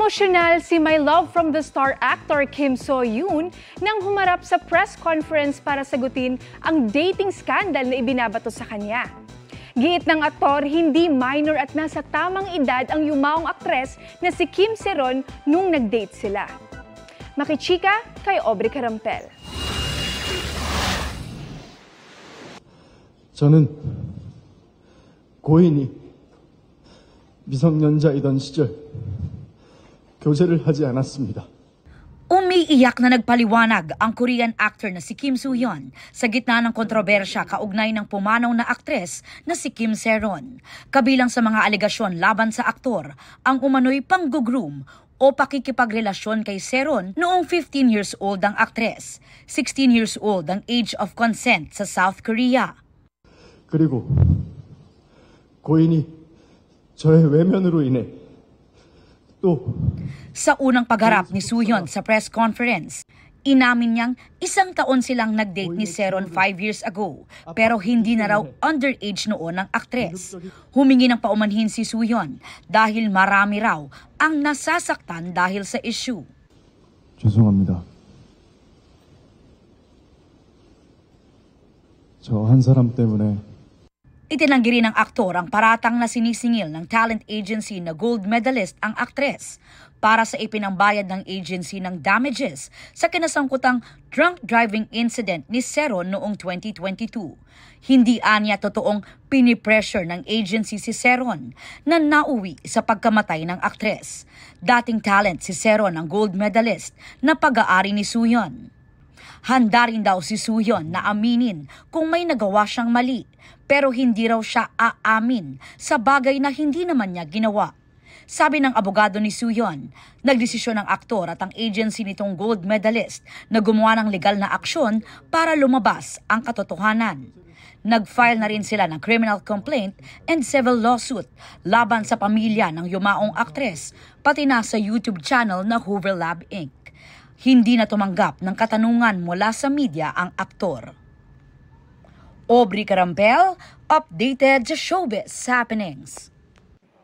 Emosyonal si My Love from the Star actor Kim So-yoon nang humarap sa press conference para sagutin ang dating scandal na ibinabato sa kanya. Giit ng aktor, hindi minor at nasa tamang edad ang yumaong aktres na si Kim Se-ron nung nag-date sila. Makichika kay Aubrey Carampel. 저는 고인이 미성년자이던 시절 교제를 하지 않았습니다. Umiiyak na nagpaliwanag ang Korean actor na si Kim So-yeon sa gitna ng kontrobersya kaugnay ng pumanaw na aktres na si Kim Se-ron. Kabilang sa mga alegasyon laban sa aktor ang umano'y panggugroom o pakikipagrelasyon kay Se-ron noong 15 years old ang aktres, 16 years old ang age of consent sa South Korea. 그리고 고인이 저의 외면으로 인해 Sa unang pagharap ni So-yeon sa press conference, inamin niyang 1 taon silang nag-date ni Se-ron 5 years ago, pero hindi na raw underage noon ang aktres. Humingi ng paumanhin si So-yeon dahil marami raw ang nasasaktan dahil sa issue. 죄송합니다. 저 한 사람 때문에 Itinanggi rin ng aktor ang paratang na sinisingil ng talent agency na gold medalist ang aktres para sa ipinambayad ng agency ng damages sa kinasangkutang drunk driving incident ni Se-ron noong 2022. Hindi anya totoong pinipressure ng agency si Se-ron na nauwi sa pagkamatay ng aktres. Dating talent si Se-ron ang gold medalist na pag-aari ni So-yeon. Handa rin daw si So-yeon na aminin kung may nagawa siyang mali, pero hindi raw siya aamin sa bagay na hindi naman niya ginawa. Sabi ng abogado ni So-yeon, nagdesisyon ng aktor at ang agency nitong gold medalist na gumawa ng legal na aksyon para lumabas ang katotohanan. Nag-file na rin sila ng criminal complaint and civil lawsuit laban sa pamilya ng yumaong aktres, pati na sa YouTube channel na Hoover Lab Inc. Hindi na tumanggap ng katanungan mula sa media ang aktor. Aubrey Carampel, updated sa showbiz happenings.